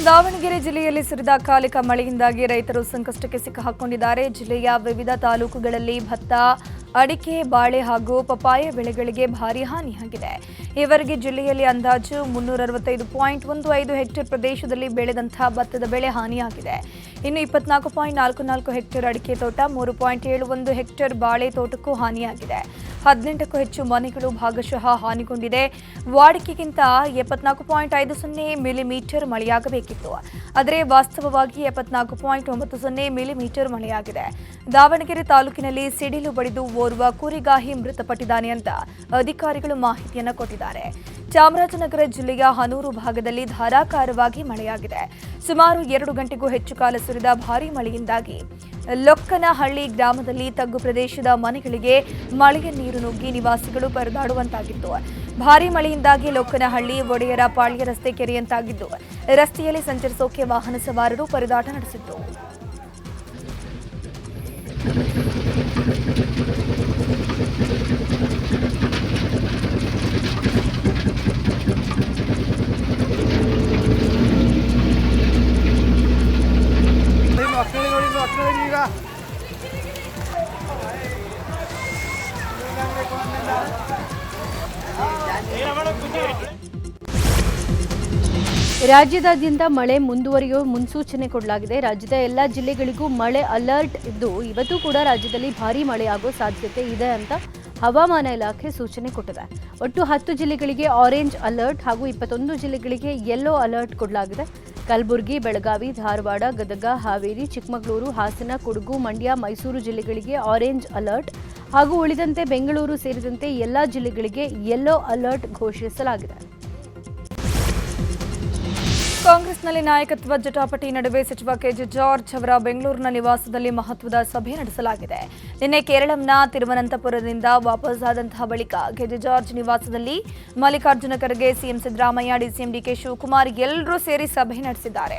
ದಾವಣಗೆರೆ ಜಿಲ್ಲೆಯಲ್ಲಿ ಸುರಿದ ಅಕಾಲಿಕ ಮಳೆಯಿಂದಾಗಿ ರೈತರು ಸಂಕಷ್ಟಕ್ಕೆ ಸಿಕ್ಕಿಹಾಕೊಂಡಿದ್ದಾರೆ. ಜಿಲ್ಲೆಯ ವಿವಿಧ ತಾಲೂಕುಗಳಲ್ಲಿ ಭತ್ತ, ಅಡಿಕೆ, ಬಾಳೆ ಹಾಗೂ ಪಪಾಯ ಬೆಳೆಗಳಿಗೆ ಭಾರೀ ಹಾನಿಯಾಗಿದೆ. ಈವರೆಗೆ ಜಿಲ್ಲೆಯಲ್ಲಿ ಅಂದಾಜು 365.15 ಹೆಕ್ಟೇರ್ ಪ್ರದೇಶದಲ್ಲಿ ಬೆಳೆದಂತಹ ಭತ್ತದ ಬೆಳೆ ಹಾನಿಯಾಗಿದೆ. ಇನ್ನು 24.44 ಹೆಕ್ಟೇರ್ ಅಡಿಕೆ ತೋಟ, 3.71 ಹೆಕ್ಟೇರ್ ಬಾಳೆ ತೋಟಕ್ಕೂ ಹಾನಿಯಾಗಿದೆ. 18ಕ್ಕೂ ಹೆಚ್ಚು ಮನೆಗಳು ಭಾಗಶಃ ಹಾನಿಗೊಂಡಿದೆ. ವಾಡಿಕೆಗಿಂತ 74.50 ಮಿಲಿಮೀಟರ್ ಮಳೆಯಾಗಬೇಕಿತ್ತು, ಆದರೆ ವಾಸ್ತವವಾಗಿ 74.90 ಮಿಲಿಮೀಟರ್ ಮಳೆಯಾಗಿದೆ. ದಾವಣಗೆರೆ ತಾಲೂಕಿನಲ್ಲಿ ಸಿಡಿಲು ಬಡಿದು ಓರ್ವ ಕುರಿಗಾಹಿ ಮೃತಪಟ್ಟಿದ್ದಾನೆ ಅಂತ ಅಧಿಕಾರಿಗಳು ಮಾಹಿತಿಯನ್ನು ಕೊಟ್ಟಿದ್ದಾರೆ. ಚಾಮರಾಜನಗರ ಜಿಲ್ಲೆಯ ಹನೂರು ಭಾಗದಲ್ಲಿ ಧಾರಾಕಾರವಾಗಿ ಮಳೆಯಾಗಿದೆ. ಸುಮಾರು 2 ಗಂಟೆಗೂ ಹೆಚ್ಚು ಕಾಲ ಸುರಿದ ಭಾರೀ ಮಳೆಯಿಂದಾಗಿ ಲೊಕ್ಕನಹಳ್ಳಿ ಗ್ರಾಮದಲ್ಲಿ ತಗ್ಗು ಪ್ರದೇಶದ ಮನೆಗಳಿಗೆ ಮಳೆಯ ನೀರು ನುಗ್ಗಿ ನಿವಾಸಿಗಳು ಪರದಾಡುವಂತಾಗಿತ್ತು. ಭಾರೀ ಮಳೆಯಿಂದಾಗಿ ಲೊಕ್ಕನಹಳ್ಳಿ ಒಡೆಯರ ಪಾಳ್ಯ ರಸ್ತೆ ಕೆರೆಯಂತಾಗಿದ್ದು, ರಸ್ತೆಯಲ್ಲಿ ಸಂಚರಿಸೋಕೆ ವಾಹನ ಸವಾರರು ಪರದಾಟ ನಡೆಸಿದ್ರು. ರಾಜ್ಯದಾದ್ಯಂತ ಮಳೆ ಮುಂದುವರಿಯುವ ಮುನ್ಸೂಚನೆ ಕೊಡಲಾಗಿದೆ. ರಾಜ್ಯದ ಎಲ್ಲ ಜಿಲ್ಲೆಗಳಿಗೂ ಮಳೆ ಅಲರ್ಟ್ ಇದ್ದು, ಇವತ್ತು ಕೂಡ ರಾಜ್ಯದಲ್ಲಿ ಭಾರೀ ಮಳೆಯಾಗುವ ಸಾಧ್ಯತೆ ಇದೆ ಅಂತ ಹವಾಮಾನ ಇಲಾಖೆ ಸೂಚನೆ ಕೊಟ್ಟಿದೆ. ಒಟ್ಟು 10 ಜಿಲ್ಲೆಗಳಿಗೆ ಆರೆಂಜ್ ಅಲರ್ಟ್ ಹಾಗೂ 21 ಜಿಲ್ಲೆಗಳಿಗೆ ಯೆಲ್ಲೋ ಅಲರ್ಟ್ ಕೊಡಲಾಗಿದೆ. ಕಲಬುರಗಿ, ಬೆಳಗಾವಿ, ಧಾರವಾಡ, ಗದಗ, ಹಾವೇರಿ, ಚಿಕ್ಕಮಗಳೂರು, ಹಾಸನ, ಕೊಡಗು, ಮಂಡ್ಯ, ಮೈಸೂರು ಜಿಲ್ಲೆಗಳಿಗೆ ಆರೆಂಜ್ ಅಲರ್ಟ್ ಹಾಗೂ ಉಳಿದಂತೆ ಬೆಂಗಳೂರು ಸೇರಿದಂತೆ ಎಲ್ಲ ಜಿಲ್ಲೆಗಳಿಗೆ ಯೆಲ್ಲೋ ಅಲರ್ಟ್ ಘೋಷಿಸಲಾಗಿದೆ. ಕಾಂಗ್ರೆಸ್ನಲ್ಲಿ ನಾಯಕತ್ವ ಜಟಾಪಟಿ ನಡುವೆ ಸಚಿವ ಕೆಜೆ ಜಾರ್ಜ್ ಅವರ ಬೆಂಗಳೂರಿನ ನಿವಾಸದಲ್ಲಿ ಮಹತ್ವದ ಸಭೆ ನಡೆಸಲಾಗಿದೆ. ನಿನ್ನೆ ಕೇರಳಂನ ತಿರುವನಂತಪುರದಿಂದ ವಾಪಸ್ಸಾದಂತಹ ಬಳಿಕ ಕೆಜೆ ಜಾರ್ಜ್ ನಿವಾಸದಲ್ಲಿ ಮಲ್ಲಿಕಾರ್ಜುನ ಖರ್ಗೆ, ಸಿಎಂ ಸಿದ್ದರಾಮಯ್ಯ, ಡಿಸಿಎಂ ಡಿಕೆ ಶಿವಕುಮಾರ್ ಎಲ್ಲರೂ ಸೇರಿ ಸಭೆ ನಡೆಸಿದ್ದಾರೆ.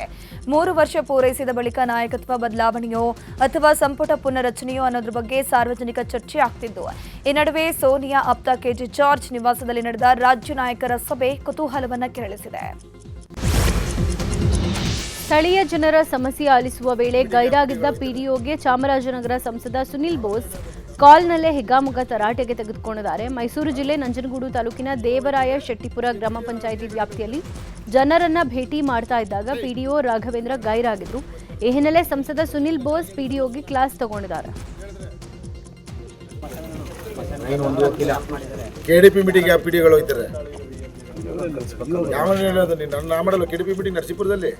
3 ವರ್ಷ ಪೂರೈಸಿದ ಬಳಿಕ ನಾಯಕತ್ವ ಬದಲಾವಣೆಯೋ ಅಥವಾ ಸಂಪುಟ ಪುನರಚನೆಯೋ ಅನ್ನೋದ್ರ ಬಗ್ಗೆ ಸಾರ್ವಜನಿಕ ಚರ್ಚೆ ಆಗ್ತಿದ್ದು, ಈ ನಡುವೆ ಸೋನಿಯಾ ಆಪ್ತ ಕೆಜೆ ಜಾರ್ಜ್ ನಿವಾಸದಲ್ಲಿ ನಡೆದ ರಾಜ್ಯ ನಾಯಕರ ಸಭೆ ಕುತೂಹಲವನ್ನ ಕೆರಳಿಸಿದೆ. ಸ್ಥಳೀಯ ಜನರ ಸಮಸ್ಯೆ ಆಲಿಸುವ ವೇಳೆ ಗೈರಾಗಿದ್ದ ಪಿಡಿಒಗೆ ಚಾಮರಾಜನಗರ ಸಂಸದ ಸುನಿಲ್ ಬೋಸ್ ಕಾಲ್ನಲ್ಲೇ ಹಿಗ್ಗಾಮುಗ್ಗಾ ತರಾಟೆಗೆ ತೆಗೆದುಕೊಂಡಿದ್ದಾರೆ. ಮೈಸೂರು ಜಿಲ್ಲೆ ನಂಜನಗೂಡು ತಾಲೂಕಿನ ದೇವರಾಯ ಶೆಟ್ಟಿಪುರ ಗ್ರಾಮ ಪಂಚಾಯಿತಿ ವ್ಯಾಪ್ತಿಯಲ್ಲಿ ಜನರನ್ನ ಭೇಟಿ ಮಾಡ್ತಾ ಇದ್ದಾಗ ಪಿಡಿಒ ರಾಘವೇಂದ್ರ ಗೈರಾಗಿದ್ರು. ಈ ಹಿನ್ನೆಲೆ ಸಂಸದ ಸುನಿಲ್ ಬೋಸ್ ಪಿಡಿಒಗೆ ಕ್ಲಾಸ್ ತಗೊಂಡಿದ್ದಾರೆ. ಕೆಡಿಪಿ ಮೀಟಿಂಗ್ ಪಿಡಿಗಳು ಹೋಗ್ತಾರೆ. ಯಾವ ಹೇಳೋದು ನೀನು ನನ್ನ ಮಾಡಲ್ಲ. ಕೆಡಿಪಿ ಮೀಟಿಂಗ್ ನರಸೀಪುರದಲ್ಲಿ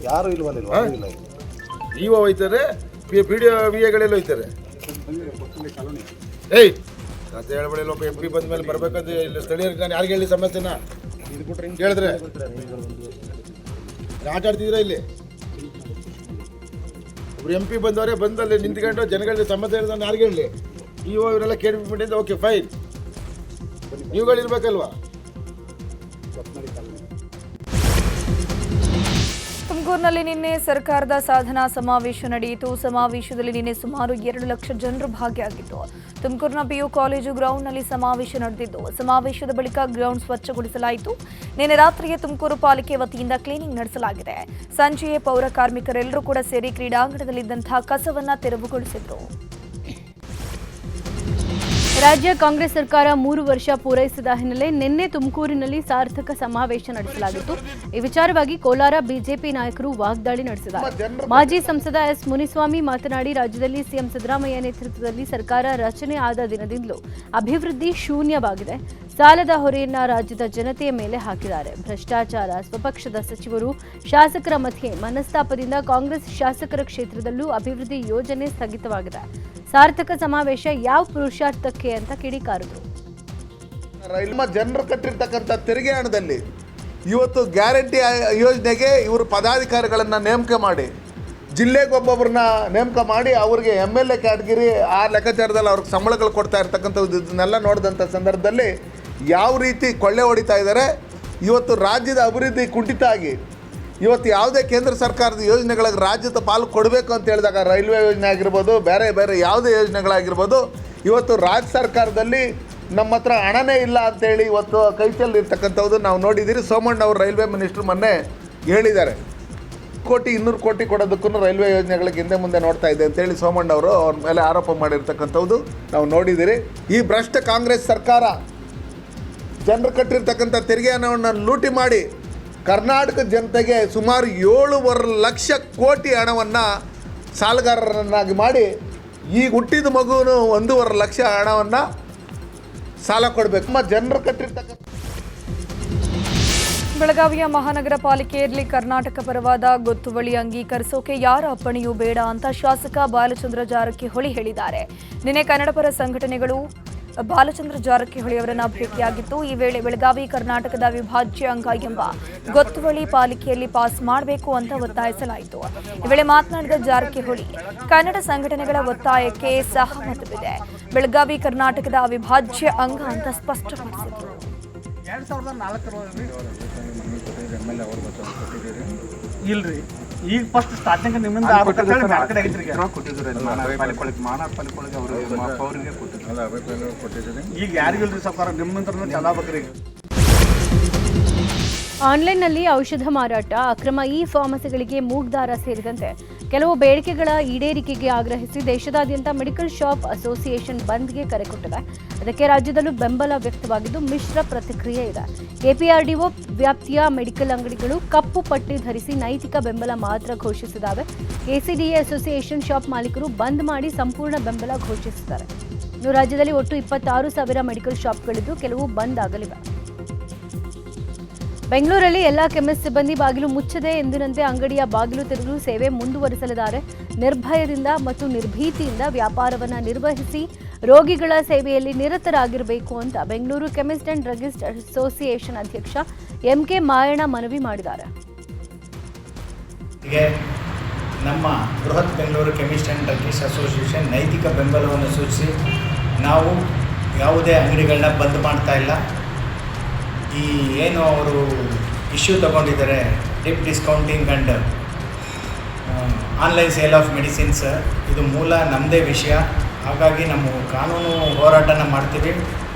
ಯಾರು ಇಲ್ವಲ್ಲ, ನೀವು ಹೋಯ್ತಾರೆ, ಪಿಡಿಒ ವಿಎಗಳೆಲ್ಲ ಹೋಯ್ತಾರೆ. ಏಯ್ ಕತೆ ಹೇಳ್ಬೇಡಿಲ್ಲ. ಒಬ್ಬ MP ಬಂದ ಮೇಲೆ ಬರ್ಬೇಕಂತ ಇಲ್ಲಿ ಸ್ಥಳೀಯರಿಗೆ ನಾನು ಯಾರಿಗೆ ಹೇಳಿ ಸಮಸ್ಯೆನ ಕೇಳಿದ್ರೆ ಆಟ ಆಡ್ತಿದ್ದೀರಾ? ಇಲ್ಲಿ ಒಬ್ರು MP ಬಂದವರೇ ಬಂದಲ್ಲಿ ನಿಂತ್ಕೊಂಡು ಜನಗಳಿಗೆ ಸಮಸ್ಯೆ ಹೇಳಿದ್ರೆ ನಾನು ಯಾರಿಗೆ ಹೇಳಿ? ಇವರೆಲ್ಲ ಕೆಡಿಪಿ ಮೀಟಿಂಗ್ ಓಕೆ ಫೈನ್, ನೀವುಗಳಿರ್ಬೇಕಲ್ವಾ? ತುಮಕೂರಿನಲ್ಲಿ ನಿನ್ನೆ ಸರ್ಕಾರದ ಸಾಧನಾ ಸಮಾವೇಶ ನಡೆಯಿತು. ಸಮಾವೇಶದಲ್ಲಿ ನಿನ್ನೆ ಸುಮಾರು 2 ಲಕ್ಷ ಜನರು ಭಾಗಿಯಾಗಿದ್ದು, ತುಮಕೂರಿನ PU ಕಾಲೇಜು ಗ್ರೌಂಡ್ನಲ್ಲಿ ಸಮಾವೇಶ ನಡೆದಿದ್ದು, ಸಮಾವೇಶದ ಬಳಿಕ ಗ್ರೌಂಡ್ ಸ್ವಚ್ಛಗೊಳಿಸಲಾಯಿತು. ನಿನ್ನೆ ರಾತ್ರಿಯೇ ತುಮಕೂರು ಪಾಲಿಕೆ ವತಿಯಿಂದ ಕ್ಲೀನಿಂಗ್ ನಡೆಸಲಾಗಿದೆ. ಸಂಜೆಯೇ ಪೌರ ಕಾರ್ಮಿಕರೆಲ್ಲರೂ ಕೂಡ ಸೇರಿ ಕ್ರೀಡಾಂಗಣದಲ್ಲಿದ್ದಂತಹ ಕಸವನ್ನ ತೆರವುಗೊಳಿಸಿದ್ರು. ರಾಜ್ಯ ಕಾಂಗ್ರೆಸ್ ಸರ್ಕಾರ 3 ವರ್ಷ ಪೂರೈಸಿದ ಹಿನ್ನೆಲೆ ನಿನ್ನೆ ತುಮಕೂರಿನಲ್ಲಿ ಸಾರ್ಥಕ ಸಮಾವೇಶ ನಡೆಸಲಾಗಿತ್ತು. ಈ ವಿಚಾರವಾಗಿ ಕೋಲಾರ ಬಿಜೆಪಿ ನಾಯಕರು ವಾಗ್ದಾಳಿ ನಡೆಸಿದ್ದಾರೆ. ಮಾಜಿ ಸಂಸದ ಎಸ್ ಮುನಿಸ್ವಾಮಿ ಮಾತನಾಡಿ, ರಾಜ್ಯದಲ್ಲಿ ಸಿಎಂ ಸಿದ್ದರಾಮಯ್ಯ ನೇತೃತ್ವದಲ್ಲಿ ಸರ್ಕಾರ ರಚನೆ ಆದ ದಿನದಿಂದಲೂ ಅಭಿವೃದ್ಧಿ ಶೂನ್ಯವಾಗಿದೆ. ಸಾಲದ ಹೊರೆಯನ್ನ ರಾಜ್ಯದ ಜನತೆಯ ಮೇಲೆ ಹಾಕಿದ್ದಾರೆ. ಭ್ರಷ್ಟಾಚಾರ, ಸ್ವಪಕ್ಷದ ಸಚಿವರು, ಶಾಸಕರ ಮಧ್ಯೆ ಮನಸ್ತಾಪದಿಂದ ಕಾಂಗ್ರೆಸ್ ಶಾಸಕರ ಕ್ಷೇತ್ರದಲ್ಲೂ ಅಭಿವೃದ್ಧಿ ಯೋಜನೆ ಸ್ಥಗಿತವಾಗಿದೆ. ಸಾರ್ಥಕ ಸಮಾವೇಶ ಯಾವ ಪುರುಷಾರ್ಥಕ್ಕೆ ಅಂತ ಕಿಡಿಕಾರಿದ್ರು. ನಮ್ಮ ಜನರು ಕಟ್ಟಿರ್ತಕ್ಕಂಥ ತೆರಿಗೆ ಹಣದಲ್ಲಿ ಇವತ್ತು ಗ್ಯಾರಂಟಿ ಯೋಜನೆಗೆ ಇವರು ಪದಾಧಿಕಾರಿಗಳನ್ನು ನೇಮಕ ಮಾಡಿ, ಜಿಲ್ಲೆಗೆ ಒಬ್ಬೊಬ್ಬರನ್ನ ನೇಮಕ ಮಾಡಿ ಅವ್ರಿಗೆ MLA ಕ್ಯಾಟಗಿರಿ ಆ ಲೆಕ್ಕಾಚಾರದಲ್ಲಿ ಅವ್ರಿಗೆ ಸಂಬಳಗಳು ಕೊಡ್ತಾ ಇರ್ತಕ್ಕಂಥದ್ದು ಇದನ್ನೆಲ್ಲ ನೋಡಿದಂಥ ಸಂದರ್ಭದಲ್ಲಿ ಯಾವ ರೀತಿ ಕೊಳ್ಳೆ ಹೊಡಿತಾ ಇದ್ದಾರೆ. ಇವತ್ತು ರಾಜ್ಯದ ಅಭಿವೃದ್ಧಿ ಕುಂಠಿತ ಆಗಿ ಇವತ್ತು ಯಾವುದೇ ಕೇಂದ್ರ ಸರ್ಕಾರದ ಯೋಜನೆಗಳಿಗೆ ರಾಜ್ಯದ ಪಾಲು ಕೊಡಬೇಕು ಅಂತ ಹೇಳಿದಾಗ ರೈಲ್ವೆ ಯೋಜನೆ ಆಗಿರ್ಬೋದು, ಬೇರೆ ಬೇರೆ ಯಾವುದೇ ಯೋಜನೆಗಳಾಗಿರ್ಬೋದು, ಇವತ್ತು ರಾಜ್ಯ ಸರ್ಕಾರದಲ್ಲಿ ನಮ್ಮ ಹತ್ರ ಹಣನೇ ಇಲ್ಲ ಅಂತೇಳಿ ಇವತ್ತು ಕೈ ಚೆಲ್ಲಿರ್ತಕ್ಕಂಥದ್ದು ನಾವು ನೋಡಿದ್ದೀರಿ. ಸೋಮಣ್ಣ ಅವರು ರೈಲ್ವೆ ಮಿನಿಸ್ಟ್ರು ಮೊನ್ನೆ ಹೇಳಿದ್ದಾರೆ. ಕೋಟಿ 200 ಕೋಟಿ ಕೊಡೋದಕ್ಕೂ ರೈಲ್ವೆ ಯೋಜನೆಗಳಿಗೆ ಹಿಂದೆ ಮುಂದೆ ನೋಡ್ತಾ ಇದೆ ಅಂತೇಳಿ ಸೋಮಣ್ಣ ಅವರು ಅವ್ರ ಮೇಲೆ ಆರೋಪ ಮಾಡಿರ್ತಕ್ಕಂಥದ್ದು ನಾವು ನೋಡಿದ್ದೀರಿ. ಈ ಭ್ರಷ್ಟ ಕಾಂಗ್ರೆಸ್ ಸರ್ಕಾರ ಜನರು ಕಟ್ಟಿರ್ತಕ್ಕಂಥ ತೆರಿಗೆ ಹಣವನ್ನು ಲೂಟಿ ಮಾಡಿ ಕರ್ನಾಟಕ ಜನತೆಗೆ ಸುಮಾರು 7.5 ಲಕ್ಷ ಕೋಟಿ ಹಣವನ್ನು ಸಾಲಗಾರರನ್ನಾಗಿ ಮಾಡಿ ಈಗ ಹುಟ್ಟಿದ ಮಗುನು 1.5 ಲಕ್ಷ ಹಣವನ್ನು ಸಾಲ ಕೊಡಬೇಕು. ನಮ್ಮ ಜನರು ಕಟ್ಟಿರ್ತಕ್ಕಂಥ ಬೆಳಗಾವಿಯ ಮಹಾನಗರ ಪಾಲಿಕೆಯಲ್ಲಿ ಕರ್ನಾಟಕ ಪರವಾದ ಗೊತ್ತುವಳಿ ಅಂಗೀಕರಿಸೋಕೆ ಯಾರ ಅಪ್ಪಣೆಯೂ ಬೇಡ ಅಂತ ಶಾಸಕ ಬಾಲಚಂದ್ರ ಜಾರಕಿಹೊಳಿ ಹೇಳಿದ್ದಾರೆ. ನಿನ್ನೆ ಕನ್ನಡಪರ ಸಂಘಟನೆಗಳು ಬಾಲಚಂದ್ರ ಜಾರಕಿಹೊಳಿ ಅವರನ್ನ ಭೇಟಿಯಾಗಿತ್ತು. ಈ ವೇಳೆ ಬೆಳಗಾವಿ ಕರ್ನಾಟಕದ ಅವಿಭಾಜ್ಯ ಅಂಗ ಎಂಬ ಗೊತ್ತುವಳಿ ಪಾಲಿಕೆಯಲ್ಲಿ ಪಾಸ್ ಮಾಡಬೇಕು ಅಂತ ಒತ್ತಾಯಿಸಲಾಯಿತು. ಈ ವೇಳೆ ಮಾತನಾಡಿದ ಜಾರಕಿಹೊಳಿ, ಕನ್ನಡ ಸಂಘಟನೆಗಳ ಒತ್ತಾಯಕ್ಕೆ ಸಹಮತವಿದೆ, ಬೆಳಗಾವಿ ಕರ್ನಾಟಕದ ಅವಿಭಾಜ್ಯ ಅಂಗ ಅಂತ ಸ್ಪಷ್ಟಪಡಿಸಿದರು. 2004 ಇಲ್ರಿ, ಈಗ ಫಸ್ಟ್ ಸ್ಟಾರ್ಟಿಂಗ್ ನಿಮ್ಮಿಂದ ಈಗ ಯಾರಿಗಿಲ್ರಿ ಸರ್ಕಾರ ನಿಮ್ಮಿಂದ ಚಲಾ ಬೇಕ್ರಿ. ಆನ್ಲೈನ್ನಲ್ಲಿ ಔಷಧ ಮಾರಾಟ, ಅಕ್ರಮ ಫಾರ್ಮಸಿಗಳಿಗೆ ಮೂಗ್ದಾರ ಸೇರಿದಂತೆ ಕೆಲವು ಬೇಡಿಕೆಗಳ ಈಡೇರಿಕೆಗೆ ಆಗ್ರಹಿಸಿ ದೇಶದಾದ್ಯಂತ ಮೆಡಿಕಲ್ ಶಾಪ್ ಅಸೋಸಿಯೇಷನ್ ಬಂದ್ಗೆ ಕರೆ ಕೊಟ್ಟಿದೆ. ಅದಕ್ಕೆ ರಾಜ್ಯದಲ್ಲೂ ಬೆಂಬಲ ವ್ಯಕ್ತವಾಗಿದ್ದು ಮಿಶ್ರ ಪ್ರತಿಕ್ರಿಯೆ ಇದೆ. ಕೆಪಿಆರ್ಡಿಒ ವ್ಯಾಪ್ತಿಯ ಮೆಡಿಕಲ್ ಅಂಗಡಿಗಳು ಕಪ್ಪು ಪಟ್ಟಿ ಧರಿಸಿ ನೈತಿಕ ಬೆಂಬಲ ಮಾತ್ರ ಘೋಷಿಸಿದ್ದಾವೆ. ಕೆಸಿಡಿಎ ಅಸೋಸಿಯೇಷನ್ ಶಾಪ್ ಮಾಲೀಕರು ಬಂದ್ ಮಾಡಿ ಸಂಪೂರ್ಣ ಬೆಂಬಲ ಘೋಷಿಸಿದ್ದಾರೆ. ಇನ್ನು ರಾಜ್ಯದಲ್ಲಿ ಒಟ್ಟು 26,000 ಮೆಡಿಕಲ್ ಶಾಪ್ಗಳಿದ್ದು ಕೆಲವು ಬಂದ್ ಆಗಲಿವೆ. ಬೆಂಗಳೂರಲ್ಲಿ ಎಲ್ಲ ಕೆಮಿಸ್ಟ್ ಸಿಬ್ಬಂದಿ ಬಾಗಿಲು ಮುಚ್ಚದೆ ಎಂದಿನಂತೆ ಅಂಗಡಿಯ ಬಾಗಿಲು ತೆರೆದು ಸೇವೆ ಮುಂದುವರಿಸಲಿದ್ದಾರೆ. ನಿರ್ಭಯದಿಂದ ಮತ್ತು ನಿರ್ಭೀತಿಯಿಂದ ವ್ಯಾಪಾರವನ್ನು ನಿರ್ವಹಿಸಿ ರೋಗಿಗಳ ಸೇವೆಯಲ್ಲಿ ನಿರತರಾಗಿರಬೇಕು ಅಂತ Bengaluru chemist and druggist association ಅಧ್ಯಕ್ಷ ಎಂಕೆ ಮಾಯಣ್ಣ ಮನವಿ ಮಾಡಿದ್ದಾರೆ. ನಮ್ಮ ಬೃಹತ್ Bengaluru chemist and druggist association ನೈತಿಕ ಬೆಂಬಲವನ್ನು ಸೂಚಿಸಿ ನಾವು ಯಾವುದೇ ಅಂಗಡಿಗಳನ್ನ ಬಂದ್ ಮಾಡ್ತಾ ಇಲ್ಲ. ಈ ಏನು ಅವರು ಇಶ್ಯೂ ತಗೊಂಡಿದ್ದಾರೆ, deep discounting and online sale of medicines, ಇದು ಮೂಲ ನಮ್ಮದೇ ವಿಷಯ. ಹಾಗಾಗಿ ನಮ್ಮ ಕಾನೂನು ಹೋರಾಟನ ಮಾಡ್ತೀವಿ.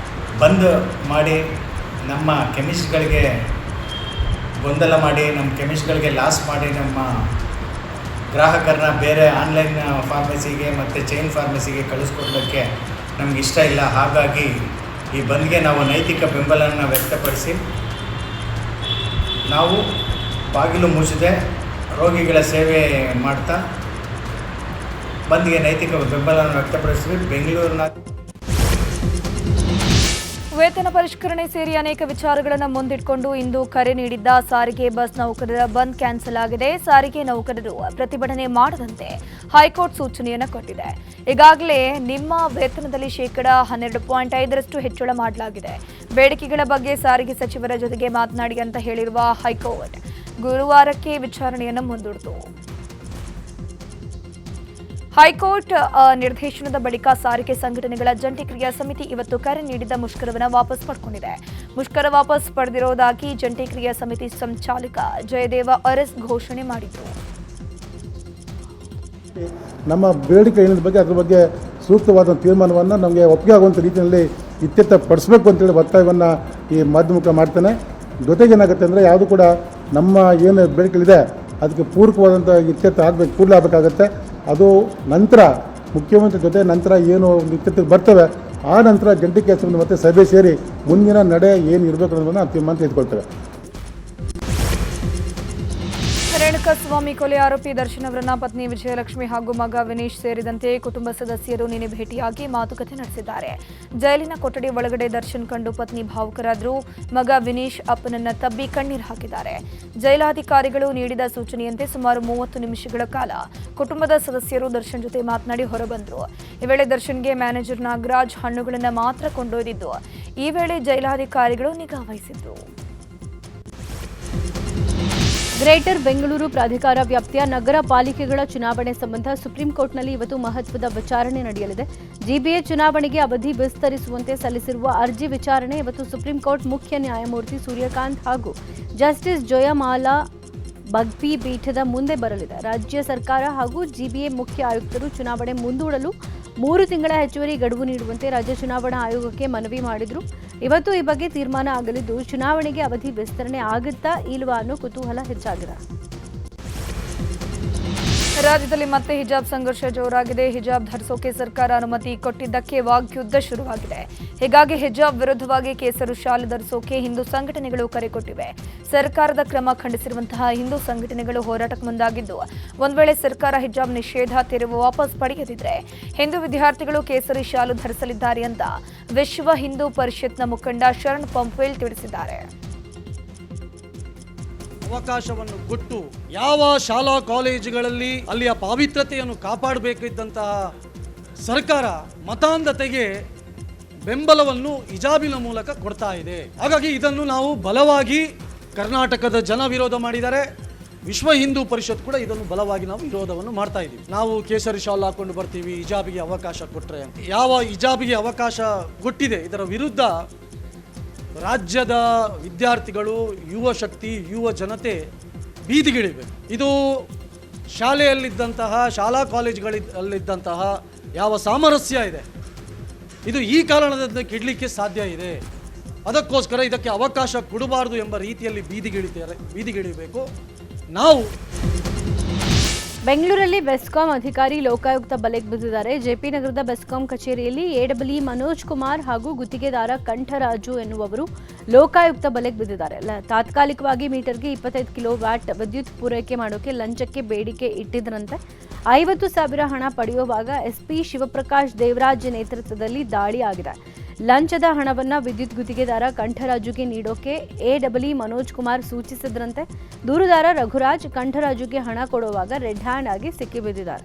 ಬಂದ್ ಮಾಡಿ ನಮ್ಮ ಕೆಮಿಸ್ಟ್ಗಳಿಗೆ ಗೊಂದಲ ಮಾಡಿ, ನಮ್ಮ ಕೆಮಿಸ್ಟ್ಗಳಿಗೆ ಲಾಸ್ ಮಾಡಿ, ನಮ್ಮ ಗ್ರಾಹಕರನ್ನ ಬೇರೆ ಆನ್ಲೈನ್ ಫಾರ್ಮಸಿಗೆ ಮತ್ತು ಚೈನ್ ಫಾರ್ಮಸಿಗೆ ಕಳಿಸ್ಕೊಡ್ಲಿಕ್ಕೆ ನಮ್ಗೆ ಇಷ್ಟ ಇಲ್ಲ. ಹಾಗಾಗಿ ಈ ಬಂದ್ಗೆ ನಾವು ನೈತಿಕ ಬೆಂಬಲವನ್ನು ವ್ಯಕ್ತಪಡಿಸಿ ನಾವು ಬಾಗಿಲು ಮುಚ್ಚದೆ ರೋಗಿಗಳ ಸೇವೆ ಮಾಡ್ತಾ ಬಂದ್ಗೆ ನೈತಿಕ ಬೆಂಬಲವನ್ನು ವ್ಯಕ್ತಪಡಿಸ್ತೀವಿ. ಬೆಂಗಳೂರಿನ ವೇತನ ಪರಿಷ್ಕರಣೆ ಸೇರಿ ಅನೇಕ ವಿಚಾರಗಳನ್ನು ಮುಂದಿಟ್ಟುಕೊಂಡು ಇಂದು ಕರೆ ನೀಡಿದ್ದ ಸಾರಿಗೆ ಬಸ್ ನೌಕರರ ಬಂದ್ ಕ್ಯಾನ್ಸಲ್ ಆಗಿದೆ. ಸಾರಿಗೆ ನೌಕರರು ಪ್ರತಿಭಟನೆ ಮಾಡದಂತೆ ಹೈಕೋರ್ಟ್ ಸೂಚನೆಯನ್ನು ಕೊಟ್ಟಿದೆ. ಈಗಾಗಲೇ ನಿಮ್ಮ ವೇತನದಲ್ಲಿ 12.5% ಹೆಚ್ಚಳ ಮಾಡಲಾಗಿದೆ. ಬೇಡಿಕೆಗಳ ಬಗ್ಗೆ ಸಾರಿಗೆ ಸಚಿವರ ಜೊತೆಗೆ ಮಾತನಾಡಿ ಅಂತ ಹೇಳಿರುವ ಹೈಕೋರ್ಟ್ ಗುರುವಾರಕ್ಕೆ ವಿಚಾರಣೆಯನ್ನು ಮುಂದೂಡಿತು. ಹೈಕೋರ್ಟ್ ನಿರ್ದೇಶನದ ಬಳಿಕ ಸಾರಿಗೆ ಸಂಘಟನೆಗಳ ಜಂಟಿ ಕ್ರಿಯಾ ಸಮಿತಿ ಇವತ್ತು ಕರೆ ನೀಡಿದ್ದ ಮುಷ್ಕರವನ್ನು ವಾಪಸ್ ಪಡ್ಕೊಂಡಿದೆ. ಮುಷ್ಕರ ವಾಪಸ್ ಪಡೆದಿರುವುದಾಗಿ ಜಂಟಿ ಕ್ರಿಯಾ ಸಮಿತಿ ಸಂಚಾಲಕ ಜಯದೇವ ಅರಸ್ ಘೋಷಣೆ ಮಾಡಿದರು. ನಮ್ಮ ಬೇಡಿಕೆ ಏನಿದ ಬಗ್ಗೆ ಅದರ ಬಗ್ಗೆ ಸೂಕ್ತವಾದ ತೀರ್ಮಾನವನ್ನು ನಮಗೆ ಒಪ್ಪಿಗೆ ಆಗುವಂಥ ರೀತಿಯಲ್ಲಿ ಇತ್ಯರ್ಥಪಡಿಸಬೇಕು ಅಂತೇಳಿ ಒತ್ತಾಯವನ್ನು ಈ ಮಾಧ್ಯಮಕ್ಕೆ ಮಾಡ್ತೇನೆ. ಜೊತೆಗೆ ಏನಾಗುತ್ತೆ ಅಂದರೆ ಯಾವುದು ಕೂಡ ನಮ್ಮ ಏನು ಬೇಡಿಕೆಗಳಿದೆ ಅದಕ್ಕೆ ಪೂರಕವಾದಂಥ ಇತ್ಯರ್ಥ ಆಗಬೇಕು, ಕೂಡಲೇ ಆಗಬೇಕಾಗತ್ತೆ. ಅದು ನಂತರ ಮುಖ್ಯಮಂತ್ರಿ ಜೊತೆ ನಂತರ ಏನು ಒಂದು ಇತ್ಯರ್ಥಕ್ಕೆ ಬರ್ತವೆ, ಆ ನಂತರ ಜಂಟಿ ಕೆಲಸವನ್ನು ಮತ್ತೆ ಸಭೆ ಸೇರಿ ಮುಂದಿನ ನಡೆ ಏನು ಇರಬೇಕು ಅನ್ನೋದನ್ನು ತೀರ್ಮಾನ ತೆಗೆದುಕೊಳ್ತೇವೆ. ರೇಣುಕಾಸ್ವಾಮಿ ಕೊಲೆ ಆರೋಪಿ ದರ್ಶನ್ ಅವರನ್ನ ಪತ್ನಿ ವಿಜಯಲಕ್ಷ್ಮಿ ಹಾಗೂ ಮಗ ವಿನೀಶ್ ಸೇರಿದಂತೆ ಕುಟುಂಬ ಸದಸ್ಯರು ನಿನ್ನೆ ಭೇಟಿಯಾಗಿ ಮಾತುಕತೆ ನಡೆಸಿದ್ದಾರೆ. ಜೈಲಿನ ಕೊಠಡಿ ಒಳಗಡೆ ದರ್ಶನ್ ಕಂಡು ಪತ್ನಿ ಭಾವುಕರಾದ್ರು. ಮಗ ವಿನೀಶ್ ಅಪ್ಪನನ್ನ ತಬ್ಬಿ ಕಣ್ಣೀರು ಹಾಕಿದ್ದಾರೆ. ಜೈಲಾಧಿಕಾರಿಗಳು ನೀಡಿದ ಸೂಚನೆಯಂತೆ ಸುಮಾರು 30 ನಿಮಿಷಗಳ ಕಾಲ ಕುಟುಂಬದ ಸದಸ್ಯರು ದರ್ಶನ್ ಜೊತೆ ಮಾತನಾಡಿ ಹೊರಬಂದರು. ಈ ವೇಳೆ ದರ್ಶನ್ಗೆ ಮ್ಯಾನೇಜರ್ ನಾಗರಾಜ್ ಹಣ್ಣುಗಳನ್ನು ಮಾತ್ರ ಕೊಂಡೊಯ್ದಿದ್ದು. ಈ ವೇಳೆ ಜೈಲಾಧಿಕಾರಿಗಳು ನಿಗಾ ವಹಿಸಿದ್ರು. ಗ್ರೇಟರ್ ಬೆಂಗಳೂರು ಪ್ರಾಧಿಕಾರ ವ್ಯಾಪ್ತಿಯ ನಗರ ಪಾಲಿಕೆಗಳ ಚುನಾವಣೆ ಸಂಬಂಧ ಸುಪ್ರೀಂ ಕೋರ್ಟ್ನಲ್ಲಿ ಇವತ್ತು ಮಹತ್ವದ ವಿಚಾರಣೆ ನಡೆಯಲಿದೆ. ಜಿಬಿಎ ಚುನಾವಣೆಗೆ ಅವಧಿ ವಿಸ್ತರಿಸುವಂತೆ ಸಲ್ಲಿಸಿರುವ ಅರ್ಜಿ ವಿಚಾರಣೆ ಇವತ್ತು ಸುಪ್ರೀಂ ಕೋರ್ಟ್ ಮುಖ್ಯ ನ್ಯಾಯಮೂರ್ತಿ ಸೂರ್ಯಕಾಂತ್ ಹಾಗೂ ಜಸ್ಟಿಸ್ ಜಯಮಾಲಾ ಬಗ್ಪಿ ಪೀಠದ ಮುಂದೆ ಬರಲಿದೆ. ರಾಜ್ಯ ಸರ್ಕಾರ ಹಾಗೂ ಜಿಬಿಎ ಮುಖ್ಯ ಆಯುಕ್ತರು ಚುನಾವಣೆ ಮುಂದೂಡಲು 3 ತಿಂಗಳ ಹೆಚ್ಚುವರಿ ಗಡುವು ನೀಡುವಂತೆ ರಾಜ್ಯ ಚುನಾವಣಾ ಆಯೋಗಕ್ಕೆ ಮನವಿ ಮಾಡಿದ್ರು. ಇವತ್ತು ಈ ಬಗ್ಗೆ ತೀರ್ಮಾನ ಆಗಲಿದ್ದು, ಚುನಾವಣೆಗೆ ಅವಧಿ ವಿಸ್ತರಣೆ ಆಗುತ್ತಾ ಇಲ್ವಾ ಅನ್ನೋ ಕುತೂಹಲ ಹೆಚ್ಚಾಗಿದೆ. ರಾಜ್ಯದಲ್ಲಿ ಮತ್ತೆ ಹಿಜಾಬ್ ಸಂಘರ್ಷ ಜೋರಾಗಿದೆ. ಹಿಜಾಬ್ ಧರಿಸೋಕೆ ಸರ್ಕಾರ ಅನುಮತಿ ಕೊಟ್ಟಿದ್ದಕ್ಕೆ ವಾಗ್ಯುದ್ಧ ಶುರುವಾಗಿದೆ. ಹೀಗಾಗಿ ಹಿಜಾಬ್ ವಿರುದ್ಧವಾಗಿ ಕೇಸರಿ ಶಾಲು ಧರಿಸೋಕೆ ಹಿಂದೂ ಸಂಘಟನೆಗಳು ಕರೆ ಕೊಟ್ಟಿವೆ. ಸರ್ಕಾರದ ಕ್ರಮ ಖಂಡಿಸಿರುವಂತಹ ಹಿಂದೂ ಸಂಘಟನೆಗಳು ಹೋರಾಟಕ್ಕೆ ಮುಂದಾಗಿದ್ದು, ಒಂದು ವೇಳೆ ಸರ್ಕಾರ ಹಿಜಾಬ್ ನಿಷೇಧ ತೆರವು ವಾಪಸ್ ಪಡೆಯದಿದ್ರೆ ಹಿಂದೂ ವಿದ್ಯಾರ್ಥಿಗಳು ಕೇಸರಿ ಶಾಲು ಧರಿಸಲಿದ್ದಾರೆ ಅಂತ ವಿಶ್ವ ಹಿಂದೂ ಪರಿಷತ್ನ ಮುಖಂಡ ಶರಣ್ ಪಂಪೇಲ್ ತಿಳಿಸಿದ್ದಾರೆ. ಅವಕಾಶವನ್ನು ಕೊಟ್ಟು ಯಾವ ಶಾಲಾ ಕಾಲೇಜುಗಳಲ್ಲಿ ಅಲ್ಲಿಯ ಪಾವಿತ್ರತೆಯನ್ನು ಕಾಪಾಡಬೇಕಿದ್ದಂತಹ ಸರ್ಕಾರ ಮತಾಂಧತೆಗೆ ಬೆಂಬಲವನ್ನು ಹಿಜಾಬಿನ ಮೂಲಕ ಕೊಡ್ತಾ ಇದೆ. ಹಾಗಾಗಿ ಇದನ್ನು ನಾವು ಬಲವಾಗಿ ಕರ್ನಾಟಕದ ಜನ ವಿರೋಧ ಮಾಡಿದ್ದಾರೆ. ವಿಶ್ವ ಹಿಂದೂ ಪರಿಷತ್ ಕೂಡ ಇದನ್ನು ಬಲವಾಗಿ ನಾವು ವಿರೋಧವನ್ನು ಮಾಡ್ತಾ ಇದ್ದೀವಿ. ನಾವು ಕೇಸರಿ ಶಾಲ್ ಹಾಕೊಂಡು ಬರ್ತೀವಿ, ಹಿಜಾಬಿಗೆ ಅವಕಾಶ ಕೊಟ್ಟರೆ ಅಂತ. ಯಾವ ಹಿಜಾಬಿಗೆ ಅವಕಾಶ ಕೊಟ್ಟಿದೆ ಇದರ ವಿರುದ್ಧ ರಾಜ್ಯದ ವಿದ್ಯಾರ್ಥಿಗಳು, ಯುವ ಶಕ್ತಿ, ಯುವ ಜನತೆ ಬೀದಿಗಿಳಿಬೇಕು. ಇದು ಶಾಲಾ ಕಾಲೇಜುಗಳಲ್ಲಿದ್ದಂತಹ ಯಾವ ಸಾಮರಸ್ಯ ಇದೆ, ಇದು ಈ ಕಾರಣದಿಂದ ಕೆಡಲಿಕ್ಕೆ ಸಾಧ್ಯ ಇದೆ. ಅದಕ್ಕೋಸ್ಕರ ಇದಕ್ಕೆ ಅವಕಾಶ ಕೊಡಬಾರದು ಎಂಬ ರೀತಿಯಲ್ಲಿ ಬೀದಿಗಿಳಿಬೇಕು. ನಾವು ಬೆಂಗಳೂರಲ್ಲಿ ಬೆಸ್ಕಾಂ ಅಧಿಕಾರಿ ಲೋಕಾಯುಕ್ತ ಬಲೆಗೆ ಬಿದ್ದಿದ್ದಾರೆ. ಜೆಪಿ ನಗರದ ಬೆಸ್ಕಾಂ ಕಚೇರಿಯಲ್ಲಿ ಎಡಬ್ಲ್ಯೂ ಮನೋಜ್ ಕುಮಾರ್ ಹಾಗೂ ಗುತ್ತಿಗೆದಾರ ಕಂಠರಾಜು ಎನ್ನುವವರು ಲೋಕಾಯುಕ್ತ ಬಲೆಗೆ ಬಿದ್ದಿದ್ದಾರೆ. ತಾತ್ಕಾಲಿಕವಾಗಿ ಮೀಟರ್ಗೆ 25 ಕಿಲೋವ್ಯಾಟ್ ವಿದ್ಯುತ್ ಪೂರೈಕೆ ಮಾಡೋಕೆ ಲಂಚಕ್ಕೆ ಬೇಡಿಕೆ ಇಟ್ಟಿದ್ದರಂತೆ. 50,000 ಹಣ ಪಡೆಯುವಾಗ ಎಸ್ಪಿ ಶಿವಪ್ರಕಾಶ್ ದೇವರಾಜ್ ನೇತೃತ್ವದಲ್ಲಿ ದಾಳಿ ಆಗಿದೆ. ಲಂಚದ ಹಣವನ್ನು ವಿದ್ಯುತ್ ಗುತ್ತಿಗೆದಾರ ಕಂಠರಾಜುಗೆ ನೀಡೋಕೆ ಎಡಬ್ಲ್ಯೂ ಮನೋಜ್ ಕುಮಾರ್ ಸೂಚಿಸಿದ್ರಂತೆ. ದೂರುದಾರ ರಘುರಾಜ್ ಕಂಠರಾಜುಗೆ ಹಣ ಕೊಡುವಾಗ ರೆಡ್ ಹ್ಯಾಂಡ್ ಆಗಿ ಸಿಕ್ಕಿಬಿದ್ದಿದ್ದಾರೆ.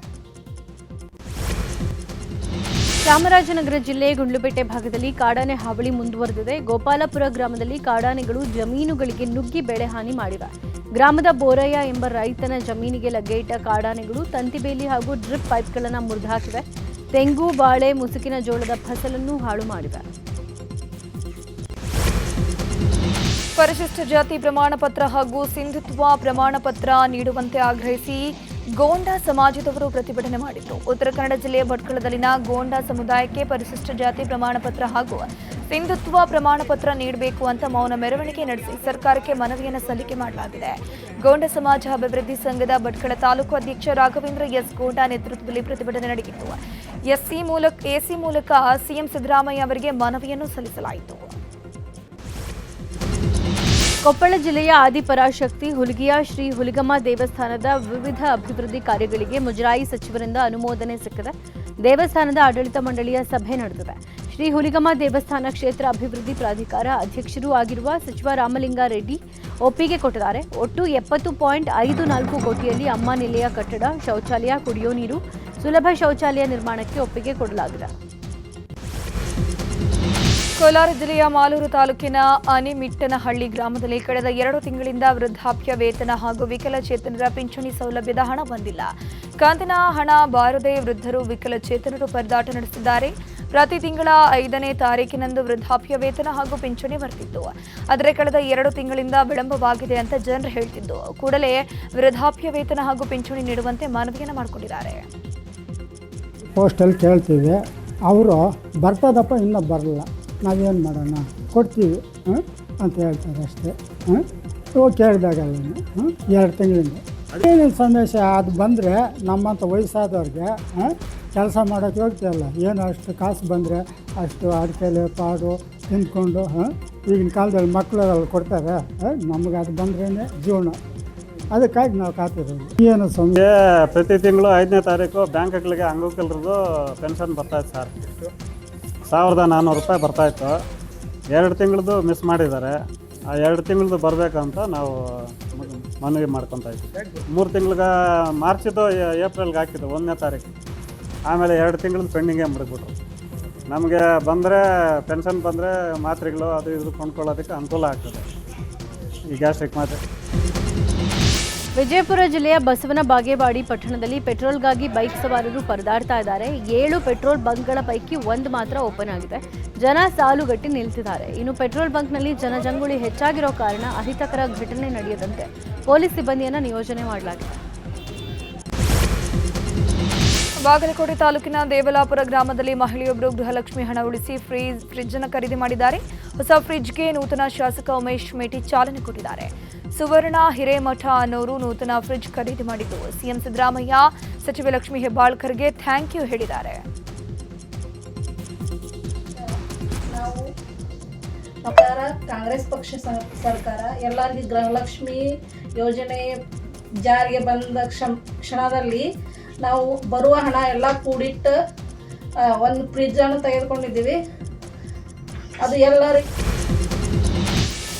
ಚಾಮರಾಜನಗರ ಜಿಲ್ಲೆ ಗುಂಡ್ಲುಪೇಟೆ ಭಾಗದಲ್ಲಿ ಕಾಡಾನೆ ಹಾವಳಿ ಮುಂದುವರೆದಿದೆ. ಗೋಪಾಲಪುರ ಗ್ರಾಮದಲ್ಲಿ ಕಾಡಾನೆಗಳು ಜಮೀನುಗಳಿಗೆ ನುಗ್ಗಿ ಬೆಳೆ ಹಾನಿ ಮಾಡಿವೆ. ಗ್ರಾಮದ ಬೋರಯ್ಯ ಎಂಬ ರೈತನ ಜಮೀನಿಗೆ ಲಗ್ಗೆ ಇಟ್ಟ ಕಾಡಾನೆಗಳು ತಂತಿಬೇಲಿ ಹಾಗೂ ಡ್ರಿಪ್ ಪೈಪ್ಗಳನ್ನು ಮುರಿದು ಹಾಕಿವೆ. ತೆಂಗು, ಬಾಳೆ, ಮುಸುಕಿನ ಜೋಳದ ಫಸಲನ್ನು ಹಾಳು ಮಾಡಿವೆ. ಪರಿಶಿಷ್ಟ ಜಾತಿ ಪ್ರಮಾಣ ಪತ್ರ ಹಾಗೂ ಸಿಂಧುತ್ವ ಪ್ರಮಾಣ ಪತ್ರ ನೀಡುವಂತೆ ಆಗ್ರಹಿಸಿ ಗೋಂಡಾ ಸಮಾಜದವರು ಪ್ರತಿಭಟನೆ ಮಾಡಿದರು. ಉತ್ತರ ಕನ್ನಡ ಜಿಲ್ಲೆಯ ಭಟ್ಕಳದಲ್ಲಿನ ಗೋಂಡಾ ಸಮುದಾಯಕ್ಕೆ ಪರಿಶಿಷ್ಟ ಜಾತಿ ಪ್ರಮಾಣ ಪತ್ರ ಹಾಗೂ ಸಿಂಧುತ್ವ ಪ್ರಮಾಣ ಪತ್ರ ನೀಡಬೇಕು ಅಂತ ಮೌನ ಮೆರವಣಿಗೆ ನಡೆಸಿ ಸರ್ಕಾರಕ್ಕೆ ಮನವಿಯನ್ನು ಸಲ್ಲಿಕೆ ಮಾಡಲಾಗಿದೆ. ಗೋಂಡಾ ಸಮಾಜ ಅಭಿವೃದ್ಧಿ ಸಂಘದ ಭಟ್ಕಳ ತಾಲೂಕು ಅಧ್ಯಕ್ಷ ರಾಘವೇಂದ್ರ ಎಸ್ ಗೋಂಡಾ ನೇತೃತ್ವದಲ್ಲಿ ಪ್ರತಿಭಟನೆ ನಡೆಯಿತು. ಎಸಿ ಮೂಲಕ ಸಿಎಂ ಸಿದ್ದರಾಮಯ್ಯ ಅವರಿಗೆ ಮನವಿಯನ್ನು ಸಲ್ಲಿಸಲಾಯಿತು. ಕೊಪ್ಪಳ ಜಿಲ್ಲೆಯ ಆದಿಪರಾಶಕ್ತಿ ಹುಲಿಗಿಯ ಶ್ರೀ ಹುಲಿಗಮ್ಮ ದೇವಸ್ಥಾನದ ವಿವಿಧ ಅಭಿವೃದ್ಧಿ ಕಾರ್ಯಗಳಿಗೆ ಮುಜರಾಯಿ ಸಚಿವರಿಂದ ಅನುಮೋದನೆ ಸಿಕ್ಕಿದೆ. ದೇವಸ್ಥಾನದ ಆಡಳಿತ ಮಂಡಳಿಯ ಸಭೆ ನಡೆದಿದೆ. ಶ್ರೀ ಹುಲಿಗಮ್ಮ ದೇವಸ್ಥಾನ ಕ್ಷೇತ್ರ ಅಭಿವೃದ್ಧಿ ಪ್ರಾಧಿಕಾರ ಅಧ್ಯಕ್ಷರೂ ಆಗಿರುವ ಸಚಿವ ರಾಮಲಿಂಗಾರೆಡ್ಡಿ ಒಪ್ಪಿಗೆ ಕೊಟ್ಟಿದ್ದಾರೆ. ಒಟ್ಟು 70.54 ಕೋಟಿಯಲ್ಲಿ ಅಮ್ಮ ನಿಲಯ ಕಟ್ಟಡ, ಶೌಚಾಲಯ, ಕುಡಿಯೋ ನೀರು, ಸುಲಭ ಶೌಚಾಲಯ ನಿರ್ಮಾಣಕ್ಕೆ ಒಪ್ಪಿಗೆ ಕೊಡಲಾಗಿದೆ. ಕೋಲಾರ ಜಿಲ್ಲೆಯ ಮಾಲೂರು ತಾಲೂಕಿನ ಅನಿಮಿಟ್ಟನಹಳ್ಳಿ ಗ್ರಾಮದಲ್ಲಿ ಕಳೆದ 2 ತಿಂಗಳಿಂದ ವೃದ್ಧಾಪ್ಯ ವೇತನ ಹಾಗೂ ವಿಕಲಚೇತನರ ಪಿಂಚಣಿ ಸೌಲಭ್ಯದ ಹಣ ಬಂದಿಲ್ಲ. ಕಂತಿನ ಹಣ ಬಾರದೆ ವೃದ್ಧರು, ವಿಕಲಚೇತನರು ಪರದಾಟ ನಡೆಸಿದ್ದಾರೆ. ಪ್ರತಿ ತಿಂಗಳ 5ನೇ ತಾರೀಕಿನಂದು ವೃದ್ಧಾಪ್ಯ ವೇತನ ಹಾಗೂ ಪಿಂಚಣಿ ಬರ್ತಿತ್ತು. ಆದರೆ ಕಳೆದ 2 ತಿಂಗಳಿಂದ ವಿಳಂಬವಾಗಿದೆ ಅಂತ ಜನರು ಹೇಳ್ತಿದ್ದು, ಕೂಡಲೇ ವೃದ್ಧಾಪ್ಯ ವೇತನ ಹಾಗೂ ಪಿಂಚಣಿ ನೀಡುವಂತೆ ಮನವಿಯನ್ನು ಮಾಡಿಕೊಂಡಿದ್ದಾರೆ. ಪೋಸ್ಟಲ್ಲಿ ಕೇಳ್ತೀವಿ, ಅವರು ಬರ್ತದಪ್ಪ, ಇನ್ನೂ ಬರಲ್ಲ, ನಾವೇನು ಮಾಡೋಣ, ಕೊಡ್ತೀವಿ ಅಂತ ಹೇಳ್ತಾರೆ ಅಷ್ಟೇ. ಇವಾಗ ಕೇಳಿದಾಗಲ್ಲ 2 ತಿಂಗಳಿಂದ ಏನೇನು ಸಮಸ್ಯೆ ಅದು ಬಂದರೆ ನಮ್ಮಂಥ ವಯಸ್ಸಾದವ್ರಿಗೆ ಕೆಲಸ ಮಾಡೋಕ್ಕೆ ಹೋಗ್ತೀವಲ್ಲ, ಏನು ಅಷ್ಟು ಕಾಸು ಬಂದರೆ ಅಷ್ಟು ಅಡಿಕೆಲೆ ಪಾಡು ತಿಂದ್ಕೊಂಡು ಈಗಿನ ಕಾಲದಲ್ಲಿ ಮಕ್ಕಳು ಕೊಡ್ತಾರೆ. ನಮಗೆ ಅದು ಬಂದ್ರೇ ಜೀವನ, ಅದಕ್ಕಾಗಿ ನಾವು ಕಾತಿರೋದು. ಏನು ಸಮಸ್ಯೆ? ಪ್ರತಿ ತಿಂಗಳು 5ನೇ ತಾರೀಕು ಬ್ಯಾಂಕ್ಗಳಿಗೆ ಅಂಗವಿಕಲರದು ಪೆನ್ಷನ್ ಬರ್ತಾಯಿತ್ತು ಸರ್. 1400 ರೂಪಾಯಿ ಬರ್ತಾಯಿತ್ತು. 2 ತಿಂಗಳದ್ದು ಮಿಸ್ ಮಾಡಿದ್ದಾರೆ. ಆ 2 ತಿಂಗಳದ್ದು ಬರಬೇಕಂತ ನಾವು ಮನವಿ ಮಾಡ್ಕೊತಾ ಇದ್ವಿ. 3 ತಿಂಗ್ಳಿಗೆ ಮಾರ್ಚಿದ್ದು ಏಪ್ರಿಲ್ಗೆ ಹಾಕಿದ್ದು 1ನೇ ತಾರೀಕು. ಆಮೇಲೆ 2 ತಿಂಗಳದ್ದು ಪೆಂಡಿಂಗೇ ಮುಡಿದ್ಬಿಟ್ರು. ನಮಗೆ ಬಂದರೆ ಪೆನ್ಷನ್ ಬಂದರೆ ಮಾತ್ರೆಗಳು ಅದು ಇದು ಕೊಂಡ್ಕೊಳ್ಳೋದಕ್ಕೆ ಅನುಕೂಲ ಆಗ್ತದೆ ಈ ಗ್ಯಾಸ್ಟ್ರಿಕ್ ಮಾತ್ರೆ. ವಿಜಯಪುರ ಜಿಲ್ಲೆಯ ಬಸವನ ಬಾಗೇವಾಡಿ ಪಟ್ಟಣದಲ್ಲಿ ಪೆಟ್ರೋಲ್ಗಾಗಿ ಬೈಕ್ ಸವಾರರು ಪರದಾಡ್ತಾ ಇದ್ದಾರೆ. 7 ಪೆಟ್ರೋಲ್ ಬಂಕ್ಗಳ ಪೈಕಿ 1 ಮಾತ್ರ ಓಪನ್ ಆಗಿದೆ. ಜನ ಸಾಲುಗಟ್ಟಿ ನಿಲ್ತಿದ್ದಾರೆ. ಇನ್ನು ಪೆಟ್ರೋಲ್ ಬಂಕ್ನಲ್ಲಿ ಜನಜಂಗುಳಿ ಹೆಚ್ಚಾಗಿರೋ ಕಾರಣ ಅಹಿತಕರ ಘಟನೆ ನಡೆಯದಂತೆ ಪೊಲೀಸ್ ಸಿಬ್ಬಂದಿಯನ್ನು ನಿಯೋಜನೆ ಮಾಡಲಾಗಿದೆ. ಬಾಗಲಕೋಟೆ ತಾಲೂಕಿನ ದೇವಲಾಪುರ ಗ್ರಾಮದಲ್ಲಿ ಮಹಿಳೆಯೊಬ್ಬರು ಗೃಹಲಕ್ಷ್ಮಿ ಹಣ ಉಳಿಸಿ ಫ್ರಿಡ್ಜ್ ಅನ್ನು ಖರೀದಿ ಮಾಡಿದ್ದಾರೆ. ಹೊಸ ಫ್ರಿಡ್ಜ್ಗೆ ನೂತನ ಶಾಸಕ ಉಮೇಶ್ ಮೇಟಿ ಚಾಲನೆ ಕೊಟ್ಟಿದ್ದಾರೆ. ಸುವರ್ಣ ಹಿರೇಮಠ ಅನ್ನೋರು ನೂತನ ಫ್ರಿಡ್ಜ್ ಖರೀದಿ ಮಾಡಿದ್ದು ಸಿಎಂ ಸಿದ್ದರಾಮಯ್ಯ ಸಚಿವೆ ಲಕ್ಷ್ಮೀ ಹೆಬ್ಬಾಳ್ಕರ್ಗೆ ಥ್ಯಾಂಕ್ ಯು ಹೇಳಿದ್ದಾರೆ. ಕಾಂಗ್ರೆಸ್ ಪಕ್ಷ ಸರ್ಕಾರ ಎಲ್ಲರಿಗೂ ಗೃಹಲಕ್ಷ್ಮಿ ಯೋಜನೆ ಜಾರಿಗೆ ಬಂದ ಕ್ಷಣದಲ್ಲಿ ನಾವು ಬರುವ ಹಣ ಎಲ್ಲ ಕೂಡಿಟ್ಟು ಒಂದು ಫ್ರಿಡ್ಜನ್ನು ತೆಗೆದುಕೊಂಡಿದ್ದೀವಿ. ಅದು ಎಲ್ಲರಿಗೂ.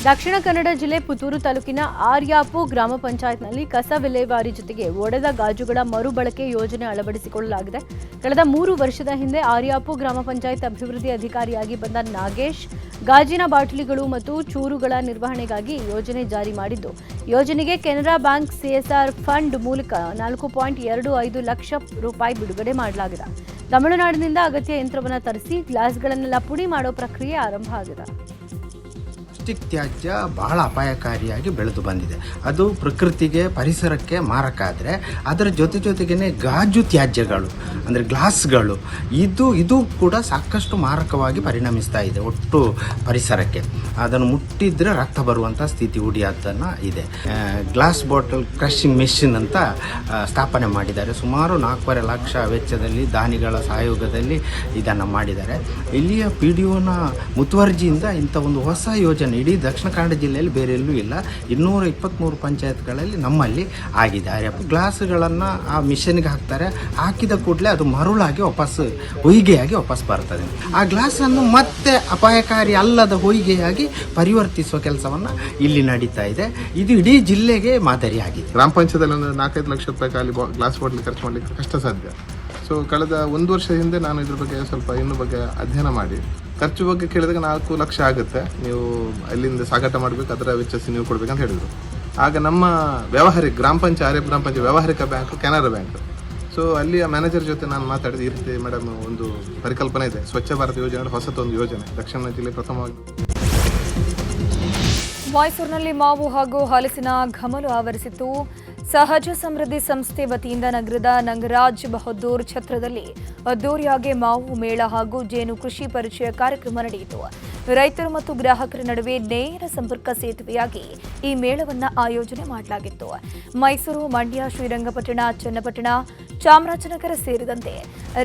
ದಕ್ಷಿಣ ಕನ್ನಡ ಜಿಲ್ಲೆ ಪುತ್ತೂರು ತಾಲೂಕಿನ ಆರ್ಯಾಪು ಗ್ರಾಮ ಪಂಚಾಯತ್ನಲ್ಲಿ ಕಸ ವಿಲೇವಾರಿ ಜೊತೆಗೆ ಒಡೆದ ಗಾಜುಗಳ ಮರುಬಳಕೆ ಯೋಜನೆ ಅಳವಡಿಸಿಕೊಳ್ಳಲಾಗಿದೆ. ಕಳೆದ 3 ವರ್ಷದ ಹಿಂದೆ ಆರ್ಯಾಪು ಗ್ರಾಮ ಪಂಚಾಯತ್ ಅಭಿವೃದ್ಧಿ ಅಧಿಕಾರಿಯಾಗಿ ಬಂದ ನಾಗೇಶ್ ಗಾಜಿನ ಬಾಟಲಿಗಳು ಮತ್ತು ಚೂರುಗಳ ನಿರ್ವಹಣೆಗಾಗಿ ಯೋಜನೆ ಜಾರಿ ಮಾಡಿದ್ದು, ಯೋಜನೆಗೆ ಕೆನರಾ ಬ್ಯಾಂಕ್ ಸಿಎಸ್ಆರ್ ಫಂಡ್ ಮೂಲಕ 4.25 ಲಕ್ಷ ರೂಪಾಯಿ ಬಿಡುಗಡೆ ಮಾಡಲಾಗಿದೆ. ತಮಿಳುನಾಡಿನಿಂದ ಅಗತ್ಯ ಯಂತ್ರವನ್ನು ತರಿಸಿ ಗ್ಲಾಸ್ಗಳನ್ನೆಲ್ಲ ಪುಡಿ ಮಾಡೋ ಪ್ರಕ್ರಿಯೆ ಆರಂಭ ಆಗಿದೆ. ಪ್ಲಾಸ್ಟಿಕ್ ತ್ಯಾಜ್ಯ ಬಹಳ ಅಪಾಯಕಾರಿಯಾಗಿ ಬೆಳೆದು ಬಂದಿದೆ. ಅದು ಪ್ರಕೃತಿಗೆ ಪರಿಸರಕ್ಕೆ ಮಾರಕ ಆದರೆ ಅದರ ಜೊತೆಗೇ ಗಾಜು ತ್ಯಾಜ್ಯಗಳು ಅಂದರೆ ಗ್ಲಾಸ್ಗಳು ಇದು ಕೂಡ ಸಾಕಷ್ಟು ಮಾರಕವಾಗಿ ಪರಿಣಮಿಸ್ತಾ ಇದೆ ಒಟ್ಟು ಪರಿಸರಕ್ಕೆ. ಅದನ್ನು ಮುಟ್ಟಿದ್ರೆ ರಕ್ತ ಬರುವಂಥ ಸ್ಥಿತಿ ಉಡಿಯೋದನ್ನು ಇದೆ. ಗ್ಲಾಸ್ ಬಾಟಲ್ ಕ್ರಷಿಂಗ್ ಮೆಷಿನ್ ಅಂತ ಸ್ಥಾಪನೆ ಮಾಡಿದ್ದಾರೆ. ಸುಮಾರು 4.5 ಲಕ್ಷ ವೆಚ್ಚದಲ್ಲಿ ದಾನಿಗಳ ಸಹಯೋಗದಲ್ಲಿ ಇದನ್ನು ಮಾಡಿದ್ದಾರೆ. ಇಲ್ಲಿಯ PDOನ ಮುತುವರ್ಜಿಯಿಂದ ಇಂಥ ಒಂದು ಹೊಸ ಯೋಜನೆ ಇಡೀ ದಕ್ಷಿಣ ಕನ್ನಡ ಜಿಲ್ಲೆಯಲ್ಲಿ ಬೇರೆ ಎಲ್ಲೂ ಇಲ್ಲ. 223 ಪಂಚಾಯತ್ಗಳಲ್ಲಿ ನಮ್ಮಲ್ಲಿ ಆಗಿದೆ. ಗ್ಲಾಸ್ಗಳನ್ನು ಆ ಮಿಷನ್ಗೆ ಹಾಕ್ತಾರೆ. ಹಾಕಿದ ಕೂಡಲೇ ಅದು ಮರುಳಾಗಿ ಹೊಯ್ಗೆಯಾಗಿ ವಾಪಸ್ ಬರ್ತದೆ. ಆ ಗ್ಲಾಸನ್ನು ಮತ್ತೆ ಅಪಾಯಕಾರಿ ಅಲ್ಲದ ಹೊಯ್ಗೆಯಾಗಿ ಪರಿವರ್ತಿಸುವ ಕೆಲಸವನ್ನು ಇಲ್ಲಿ ನಡೀತಾ ಇದೆ. ಇದು ಇಡೀ ಜಿಲ್ಲೆಗೆ ಮಾದರಿಯಾಗಿದೆ. ಗ್ರಾಮ ಪಂಚಾಯತಲ್ಲಿ ಒಂದು 4-5 ಲಕ್ಷ ರೂಪಾಯಿ ಖಾಲಿ ಗ್ಲಾಸ್ ಬಾಟ್ಲಿ ಖರ್ಚು ಮಾಡಲಿಕ್ಕೆ ಕಷ್ಟ ಸಾಧ್ಯ. ಸೊ ಕಳೆದ 1 ವರ್ಷ ಹಿಂದೆ ನಾನು ಇದ್ರ ಬಗ್ಗೆ ಸ್ವಲ್ಪ ಇನ್ನೂ ಬಗ್ಗೆ ಅಧ್ಯಯನ ಮಾಡಿ ಖರ್ಚು ಬಗ್ಗೆ ಕೇಳಿದಾಗ 4 ಲಕ್ಷ ಆಗುತ್ತೆ, ನೀವು ಅಲ್ಲಿಂದ ಸಾಗಾಟ ಮಾಡಬೇಕು, ಅದರ ವೆಚ್ಚ ನೀವು ಕೊಡಬೇಕಂತ ಹೇಳಿದರು. ಆಗ ನಮ್ಮ ವ್ಯಾವಹಾರಿಕ ಗ್ರಾಮ ಪಂಚಾಯತ್ ವ್ಯಾವಹಾರಿಕ ಬ್ಯಾಂಕ್ ಕೆನರಾ ಬ್ಯಾಂಕ್. ಸೊ ಅಲ್ಲಿಯ ಮ್ಯಾನೇಜರ್ ಜೊತೆ ನಾನು ಮಾತಾಡಿದೆ, ಈ ರೀತಿ ಮೇಡಮ್ ಒಂದು ಪರಿಕಲ್ಪನೆ ಇದೆ, ಸ್ವಚ್ಛ ಭಾರತ ಯೋಜನೆ ಹೊಸತೊಂದು ಯೋಜನೆ ದಕ್ಷಿಣ ಜಿಲ್ಲೆ ಪ್ರಥಮವಾಗಿ. ಮೈಸೂರಿನಲ್ಲಿ ಮಾವು ಹಾಗೂ ಹಲಸಿನ ಘಮಲು ಆವರಿಸಿತ್ತು. ಸಹಜ ಸಮೃದ್ಧಿ ಸಂಸ್ಥೆ ವತಿಯಿಂದ ನಗರದ ನಂಗರಾಜ್ ಬಹದ್ದೂರ್ ಛತ್ರದಲ್ಲಿ ಅದ್ದೂರಿಯಾಗಿ ಮಾವು ಮೇಳ ಹಾಗೂ ಜೇನು ಕೃಷಿ ಪರಿಚಯ ಕಾರ್ಯಕ್ರಮ ನಡೆಯಿತು. ರೈತರು ಮತ್ತು ಗ್ರಾಹಕರ ನಡುವೆ ನೇರ ಸಂಪರ್ಕ ಸೇತುವೆಯಾಗಿ ಈ ಮೇಳವನ್ನು ಆಯೋಜನೆ ಮಾಡಲಾಗಿತ್ತು. ಮೈಸೂರು, ಮಂಡ್ಯ, ಶ್ರೀರಂಗಪಟ್ಟಣ, ಚನ್ನಪಟ್ಟಣ, ಚಾಮರಾಜನಗರ ಸೇರಿದಂತೆ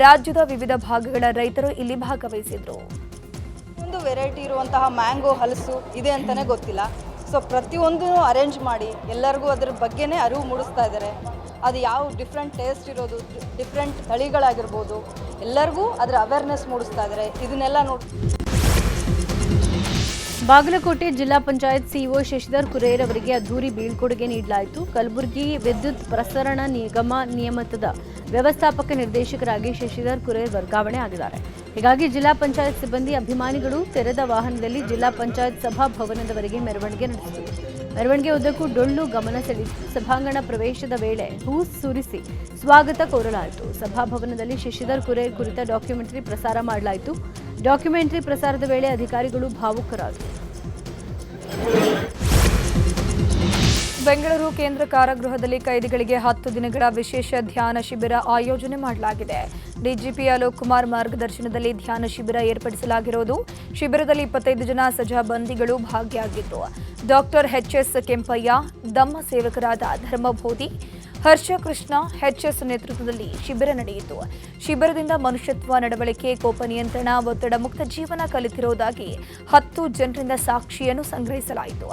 ರಾಜ್ಯದ ವಿವಿಧ ಭಾಗಗಳ ರೈತರು ಇಲ್ಲಿ ಭಾಗವಹಿಸಿದ್ರು. ಒಂದು ವೆರೈಟಿ ಇರುವಂತಹ ಮ್ಯಾಂಗೋ ಹಲಸು ಇದೆ ಅಂತಲೇ ಗೊತ್ತಿಲ್ಲ. ಸೊ ಪ್ರತಿಯೊಂದೂ ಅರೇಂಜ್ ಮಾಡಿ ಎಲ್ಲರಿಗೂ ಅದರ ಬಗ್ಗೆನೇ ಅರಿವು ಮೂಡಿಸ್ತಾ ಇದ್ದಾರೆ. ಅದು ಯಾವ ಡಿಫ್ರೆಂಟ್ ಟೇಸ್ಟ್ ಇರೋದು, ಡಿಫ್ರೆಂಟ್ ತಳಿಗಳಾಗಿರ್ಬೋದು, ಎಲ್ಲರಿಗೂ ಅದರ ಅವೇರ್ನೆಸ್ ಮೂಡಿಸ್ತಾ ಇದ್ದಾರೆ. ಇದನ್ನೆಲ್ಲ ನೋಡಿ ಬಾಗಲಕೋಟೆ ಜಿಲ್ಲಾ ಪಂಚಾಯತ್ ಸಿಇಒ ಶಶಿಧರ್ ಕುರೇರ್ ಅವರಿಗೆ ಅದ್ದೂರಿ ಬೀಳ್ಕೊಡುಗೆ ನೀಡಲಾಯಿತು. ಕಲಬುರಗಿ ವಿದ್ಯುತ್ ಪ್ರಸರಣ ನಿಗಮ ನಿಯಮಿತದ ವ್ಯವಸ್ಥಾಪಕ ನಿರ್ದೇಶಕರಾಗಿ ಶಶಿಧರ್ ಕುರೇರ್ ವರ್ಗಾವಣೆ ಆಗಿದ್ದಾರೆ. ಹೀಗಾಗಿ ಜಿಲ್ಲಾ ಪಂಚಾಯತ್ ಸಿಬ್ಬಂದಿ ಅಭಿಮಾನಿಗಳು ತೆರೆದ ವಾಹನದಲ್ಲಿ ಜಿಲ್ಲಾ ಪಂಚಾಯತ್ ಸಭಾಭವನದವರೆಗೆ ಮೆರವಣಿಗೆ ನಡೆಸಿದರು. ಮೆರವಣಿಗೆ ಉದ್ದಕ್ಕೂ ಡೊಳ್ಳು ಗಮನ ಸೆಳೆಯಿತು. ಸಭಾಂಗಣ ಪ್ರವೇಶದ ವೇಳೆ ಹೂ ಸುರಿಸಿ ಸ್ವಾಗತ ಕೋರಲಾಯಿತು. ಸಭಾಭವನದಲ್ಲಿ ಶಶಿಧರ್ ಕುರೇರ್ ಕುರಿತ ಡಾಕ್ಯುಮೆಂಟರಿ ಪ್ರಸಾರ ಮಾಡಲಾಯಿತು. ಡಾಕ್ಯುಮೆಂಟರಿ ಪ್ರಸಾರದ ವೇಳೆ ಅಧಿಕಾರಿಗಳು ಭಾವುಕರಾದರು. ಬೆಂಗಳೂರು ಕೇಂದ್ರ ಕಾರಾಗೃಹದಲ್ಲಿ ಕೈದಿಗಳಿಗೆ 10 ದಿನಗಳ ವಿಶೇಷ ಧ್ಯಾನ ಶಿಬಿರ ಆಯೋಜನೆ ಮಾಡಲಾಗಿದೆ. ಡಿಜಿಪಿ ಅಲೋಕ್ ಕುಮಾರ್ ಮಾರ್ಗದರ್ಶನದಲ್ಲಿ ಧ್ಯಾನ ಶಿಬಿರ ಏರ್ಪಡಿಸಲಾಗಿರುವುದು. ಶಿಬಿರದಲ್ಲಿ 25 ಜನ ಸಜಾ ಬಂದಿಗಳು ಭಾಗಿಯಾಗಿದ್ದು, ಡಾಕ್ಟರ್ ಎಚ್.ಎಸ್. ಕೆಂಪಯ್ಯ, ಧಮ್ಮ ಸೇವಕರಾದ ಧರ್ಮಬೋಧಿ, ಹರ್ಷಕೃಷ್ಣ ಎಚ್.ಎಸ್. ನೇತೃತ್ವದಲ್ಲಿ ಶಿಬಿರ ನಡೆಯಿತು. ಶಿಬಿರದಿಂದ ಮನುಷ್ಯತ್ವ, ನಡವಳಿಕೆ, ಕೋಪ ನಿಯಂತ್ರಣ, ಒತ್ತಡ ಮುಕ್ತ ಜೀವನ ಕಲಿತಿರುವುದಾಗಿ 10 ಜನರಿಂದ ಸಾಕ್ಷಿಯನ್ನು ಸಂಗ್ರಹಿಸಲಾಯಿತು.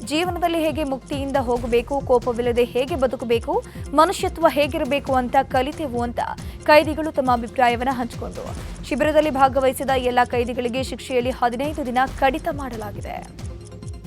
ಜೀವನದಲ್ಲಿ ಹೇಗೆ ಮುಕ್ತಿಯಿಂದ ಹೋಗಬೇಕು, ಕೋಪವಿಲ್ಲದೆ ಹೇಗೆ ಬದುಕಬೇಕು, ಮನುಷ್ಯತ್ವ ಹೇಗಿರಬೇಕು ಅಂತ ಕಲಿತೆವು ಅಂತ ಕೈದಿಗಳು ತಮ್ಮ ಅಭಿಪ್ರಾಯವನ್ನು ಹಂಚಿಕೊಂಡರು. ಶಿಬಿರದಲ್ಲಿ ಭಾಗವಹಿಸಿದ ಎಲ್ಲ ಕೈದಿಗಳಿಗೆ ಶಿಕ್ಷೆಯಲ್ಲಿ 15 ದಿನ ಕಡಿತ ಮಾಡಲಾಗಿದೆ.